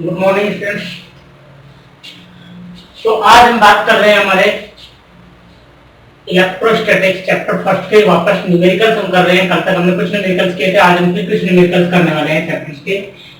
Good morning students. तो आज हम बात कर रहे हैं हमारे इलेक्ट्रोस्टैटिक्स चैप्टर फर्स्ट के वापस न्यूमेरिकल्स हम कर रहे हैं। कल तक हमने कुछ न्यूमेरिकल्स किए थे, आज हम फिर कुछ न्यूमेरिकल्स करने वाले हैं चैप्टर्स के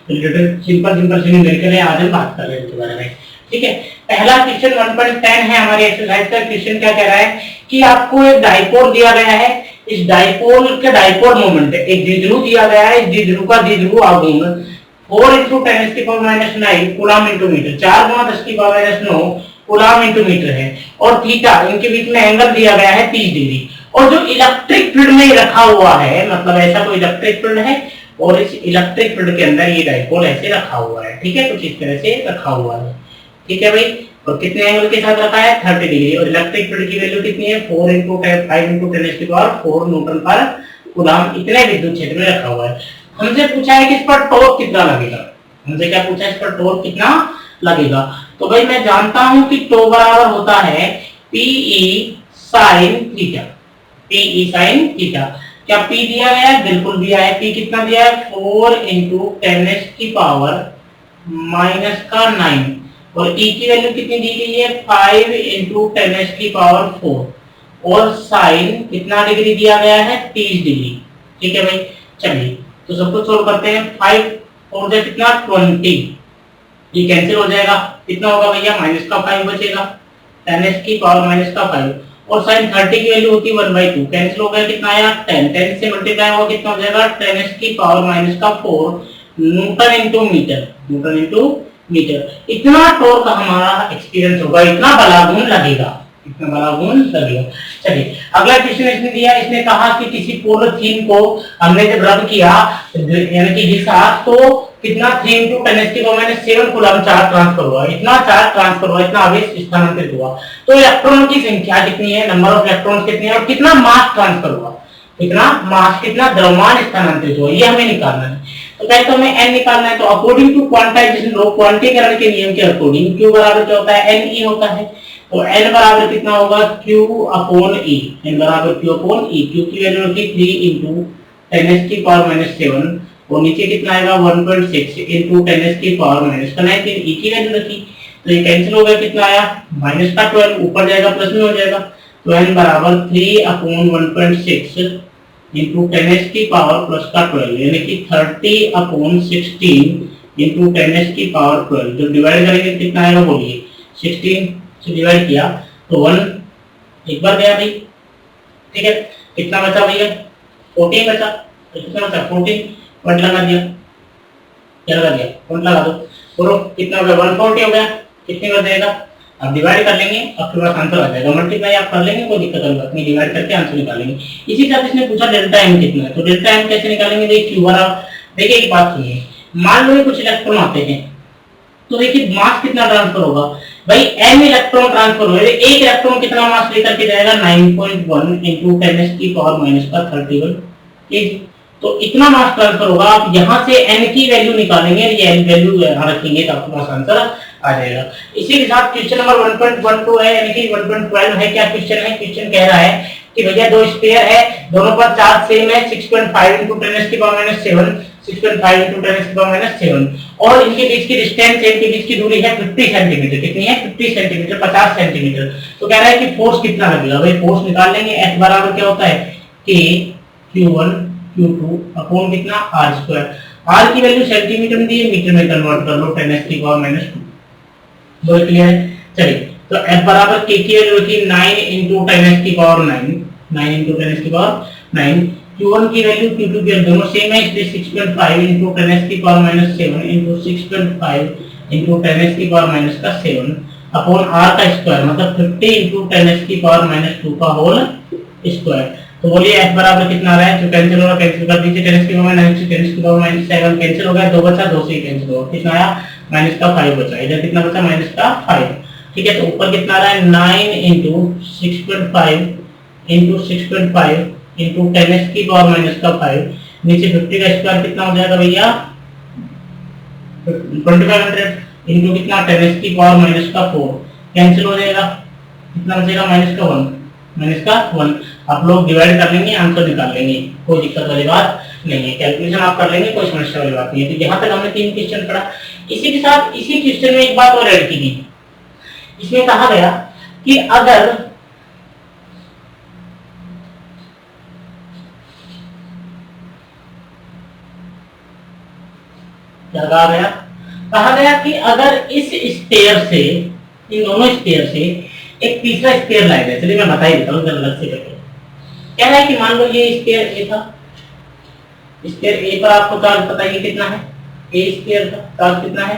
रिलेटेड। सिंपल से न्यूमेरिकल है, आज हम बात कर रहे हैं इसके बारे में। ठीक है, पहला क्वेश्चन 1.10 है हमारी एक्सरसाइज का। क्वेश्चन क्या कह रहा है कि आपको एक डाइपोल दिया गया है, इस डाइपोल के डाइपोल मोमेंट एक द्विध्रुव दिया गया है, इस द्विध्रुव का द्विध्रुव आघूर्ण 4 × 10⁻⁹ coulomb into metre, 4 × 10⁻⁹ coulomb into metre है। और थीटा इनके बीच में एंगल दिया गया है 30 डिग्री। और जो इलेक्ट्रिक फील्ड में रखा हुआ है, मतलब ऐसा कोई इलेक्ट्रिक फील्ड है और इस इलेक्ट्रिक फील्ड के अंदर ये डाइपोल ऐसे रखा हुआ है। ठीक है, कुछ इस तरह से रखा हुआ है। ठीक है भाई, और कितने एंगल के साथ रखा है 30 डिग्री। और इलेक्ट्रिक फील्ड की वैल्यू कितनी है 4 × 5 × 10⁴ न्यूटन पर कूलम, इतने विद्युत क्षेत्र में रखा हुआ है। हमसे पूछा है कि इस पर टॉर्क कितना लगेगा। हमसे क्या पूछा है, इस पर टॉर्क कितना लगेगा। तो भाई मैं जानता हूं कि टो बराबर होता है PE sin theta. PE sin theta, क्या P दिया गया है? बिल्कुल दिया है। P कितना दिया है 4 × 10⁻⁹ और E की वैल्यू कितनी दी गई है 5 × 10⁴ और साइन कितना डिग्री दिया गया है 30 डिग्री। ठीक है भाई, चलिए तो सब कुछ सोल्व करते हैं। 5 और दे कितना 20, ये कैंसिल हो जाएगा। कितना होगा भैया -5 बचेगा 10⁻⁵ और sin 30 की वैल्यू होती है 1/2, कैंसिल हो गया। कितना आया 10 से मल्टीप्लाई होगा, कितना हो जाएगा 10⁻⁴ न्यूटन इंटू मीटर। इतना टॉर्क हमारा एक्सपीरियंस होगा, इतना बलागुण लगेगा। चलिए अगला क्वेश्चन इसने दिया, इसने कहा कि किसी पॉलीथीन को हमने जब रब किया यानी कि घिसा तो कितना 3 × 10⁻⁷ कूलम चार्ज ट्रांसफर हुआ। इतना चार्ज ट्रांसफर हुआ, इतना आवेश स्थानांतरित हुआ। तो इलेक्ट्रॉन की संख्या कितनी है, नंबर ऑफ इलेक्ट्रॉन्स कितने हैं और कितना मास ट्रांसफर हुआ, कितना द्रव्यमान स्थानांतरित हुआ, ये हमें निकालना है। तो पहले तो हमें n निकालना है। तो अकॉर्डिंग टू क्वांटाइजेशन लॉ, क्वांटीकरण के नियम के अकॉर्डिंग Q बराबर क्या होता है ne होता है। तो n बराबर कितना होगा Q/E, n बराबर Q/E। Q की वैल्यू रखी 3 × 10⁻⁷ और नीचे कितना आएगा 1.6 × 10⁻⁹ E की वैल्यू रखी, तो ये कैंसिल हो गया। कितना आया -12, ऊपर जाएगा प्लस में हो जाएगा। तो n बराबर 3/1.6 × 10⁻⁴ यानी कि 30/16 × 10⁻⁴। जब डिवाइड करेंगे कितना आएगा बोलिए, 16 से डिवाइड किया तो 1 एक बार गया भाई। ठीक है, कितना बचा भैया 14 बचा। तो कितना बचा 14, पॉइंट लगा दिया। क्या लगा दिया, पॉइंट लगा दो। बोलो कितना हो गया 140 हो गया। कितने का देगा, अब डिवाइड कर लेंगे, आपके पास आंसर आ जाएगा। मल्टीप्लाई आप कर लेंगे, कोई दिक्कत वाली बात नहीं, डिवाइड करके आंसर निकालेंगे। इसी के साथ इसने पूछा डेल्टा m कितना है। तो डेल्टा m कैसे निकालेंगे, देखिए Q बराबर, देखिए एक बात सुनिए, मान लो कुछ इलेक्ट्रॉन आते हैं तो देखिए मास कितना ट्रांसफर होगा भाई, m इलेक्ट्रॉन ट्रांसफर हुए, एक इलेक्ट्रॉन कितना मास लेकर के जाएगा 9.1 × 10⁻31 kg। तो इतना मास ट्रांसफर होगा। आप यहां से n की वैल्यू निकालेंगे, ये n वैल्यू यहां रखेंगे तो आपके पास आंसर आ जाएगा। इसी के साथ क्वेश्चन नंबर 1.12 है, यानी कि 1.12 है। क्या क्वेश्चन है, क्वेश्चन कह रहा है कि भैया दो स्फीयर है, दोनों पर चार्ज सेम है 6.5 × 10⁻⁷, 6.5 × 10⁻⁷, और इनके बीच की डिस्टेंस, इनके बीच की दूरी है 50 सेंटीमीटर। कितनी है 50 सेंटीमीटर, 50 सेंटीमीटर। तो कह रहा है कि फोर्स कितना लगेगा भाई, फोर्स निकाल लेंगे। F बराबर क्या होता है K Q1 Q2 अपॉन कितना R²। R की वैल्यू सेंटीमीटर में दी है, मीटर में कन्वर्ट कर लो 10⁻²। दो क्लियर है। चलिए तो F बराबर K की वैल्यू रखी 9 × 10⁻⁹ Q1 की वैल्यू Q2 की दोनों सेम है, इसलिए 6.5 × 10⁻⁷ 6.5 × 10⁻⁷ अपॉन R का स्क्वायर, मतलब 50 × 10⁻² का होल स्क्वायर। तो बोलिए F बराबर कितना आ रहा है, जो कैंसिल होगा कैंसिल कर दीजिए, 10⁻⁹ से 10⁻⁷ कैंसिल हो गया, 2 बचा, 2 से कैंसिल होगा। कितना आया -5 बचा। इधर कितना बचा -5। ठीक है, तो ऊपर कितना आ रहा है 9 × 6.5 × 6.5 × 10⁻⁵, नीचे 50 का स्क्वायर कितना हो जाएगा भैया 2500 इंटू कितना 10⁻⁴, कैंसिल हो जाएगा। कितना बचेगा -1। आप लोग डिवाइड कर लेंगे, आंसर निकाल लेंगे, कोई दिक्कत वाली बात नहीं है। कैलकुलेशन आप कर लेंगे, कोई समस्या वाली बात नहीं है। तो यहाँ तक हमने 3 क्वेश्चन पढ़ा। इसी के साथ इसी क्वेश्चन में एक बात और ऐड की गई, इसमें कहा गया कि अगर क्या कहा गया कि अगर इस स्टेयर से, इन दोनों स्टेयर से एक तीसरा स्टेयर लाया जाए। चलिए मैं बता ही देता हूँ अलग से करके। कह रहा है कि मान लो ये स्टेयर ए था, स्टेयर ए पर आपको चार्ज पता ही कितना है, ए स्टेयर का चार्ज कितना है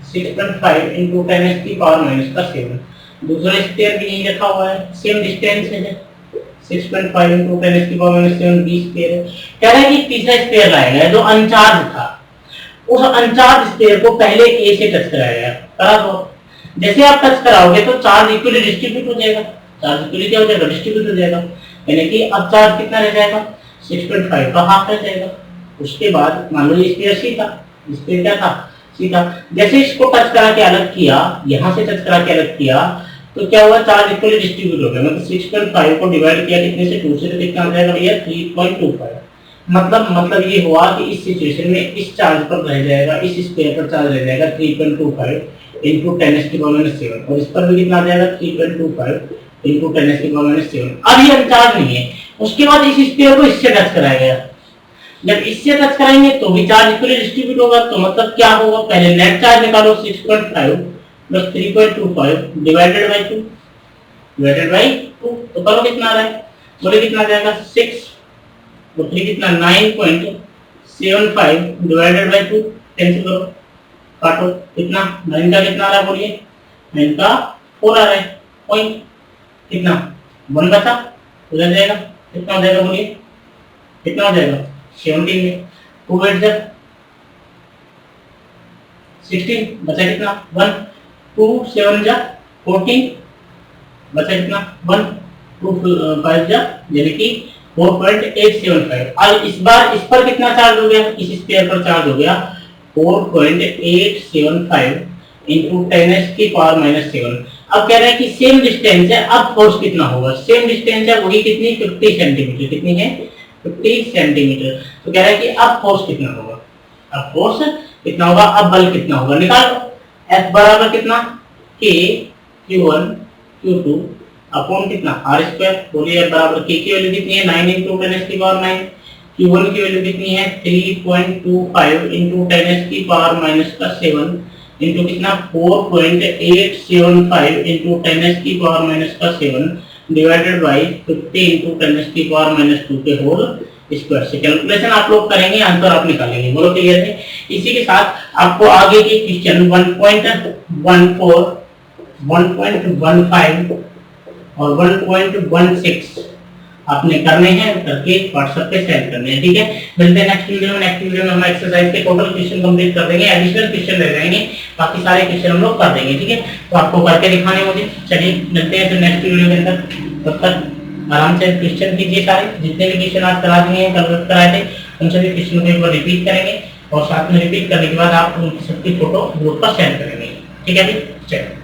6.5 into 10 की पावर माइनस का 7। दूसरा स्टेयर भी यही रखा हुआ है, सेम डिस्टेंस है 6.5 into 10 की पावर माइनस 7 बी स्टेयर है। कह रहा है कि तीसरा स्टेयर लाया गया जो अनचार्ज था, उस अनचार्ज स्टेयर को पहले ए से टच कराया गया। करा दो, जैसे आप टच कराओगे तो चार्ज इक्वली डिस्ट्रीब्यूट हो जाएगा, चार्ज इक्वली क्या हो जाएगा, डिस्ट्रीब्यूट हो जाएगा, यानी कि अब चार्ज कितना रह जाएगा 6.5 का हाफ रह जाएगा। उसके बाद मान लो ये स्टेयर सी था, स्टेयर क्या था सी था, जैसे इसको टच करा के अलग किया, यहां से टच करा के अलग किया तो क्या हुआ, चार्ज इक्वली डिस्ट्रीब्यूट हो गया। मतलब 6.5 को डिवाइड किया कितने से 2 से, तो कितना आ जाएगा भैया 3.25। मतलब ये हुआ कि इस सिचुएशन में इस चार्ज पर रह जाएगा, इस स्क्वायर पर चार्ज रह जाएगा 3.25 into 10 की पावर -7, और इस पर भी कितना आ जाएगा 3.25 into 10 की पावर -7। अब ये अनचार्ज नहीं है। उसके बाद इस स्क्वायर को इससे टच कराया गया, जब इससे टच कराएंगे तो भी चार्ज इक्वली डिस्ट्रीब्यूट होगा। तो मतलब क्या होगा, पहले नेट चार्ज निकालो 6.5 प्लस 3.25 डिवाइडेड बाय 2 तो करो कितना आ रहा है, बोले कितना आ जाएगा 6 और 3 कितना 9.75 डिवाइडेड बाय 2, कैंसिल करो काटो, कितना 9 का कितना आ रहा है, बोलिए 9 का 4 आ रहा है, पॉइंट कितना 1 बचा, उधर जाएगा कितना हो जाएगा, बोलिए कितना हो जाएगा 17 में 2 8 जब 16 बचा कितना 1, 2 7 जा 14 बचा कितना 1, 2 5 जा यानी कि 4.875। अब इस बार इस पर कितना चार्ज हो गया, इस स्क्वायर पर चार्ज हो गया 4.875 into 10 की पावर -7। अब कह रहा है कि सेम डिस्टेंस है, अब फोर्स कितना होगा, सेम डिस्टेंस है वही कितनी 50 सेंटीमीटर, कितनी है 50 सेंटीमीटर। तो कह रहा है कि अब फोर्स कितना होगा, अब फोर्स कितना होगा, अब बल कितना होगा, निकालो। F बराबर कितना K Q1 Q2 अपॉन कितना R स्क्वायर, बोलिए F बराबर K की वैल्यू कितनी है 9 into 10 की पावर 9, Q1 की वैल्यू कितनी है 3.25 into 10 की पावर -7 into कितना 4.875 into 10 की पावर -7 डिवाइडेड बाय 50 into 10 की पावर -2 के होल स्क्वायर से। कैलकुलेशन आप लोग करेंगे, आंसर आप निकालेंगे, बोलो क्लियर है। इसी के साथ आपको आगे के क्वेश्चन 1.14 1.15 और 1.16 आपने करने हैं, करके व्हाट्सएप पे सेंड करने हैं, ठीक है। मिलते हैं नेक्स्ट वीडियो में। नेक्स्ट वीडियो में हम एक्सरसाइज के टोटल क्वेश्चन कंप्लीट कर देंगे, एडिशनल क्वेश्चन रह जाएंगे, बाकी सारे क्वेश्चन हम लोग कर देंगे, ठीक है। तो आपको करके दिखाने मुझे, चलिए मिलते हैं फिर नेक्स्ट वीडियो के अंदर। तब तक आराम से क्वेश्चन कीजिए, सारे जितने भी क्वेश्चन आज करा दिए हैं, कल कराए थे, उन सभी क्वेश्चन को एक बार रिपीट करेंगे और साथ में रिपीट करने के बाद आप उनकी सबकी फोटो ग्रुप पर शेयर करेंगे, ठीक है जी। चलिए।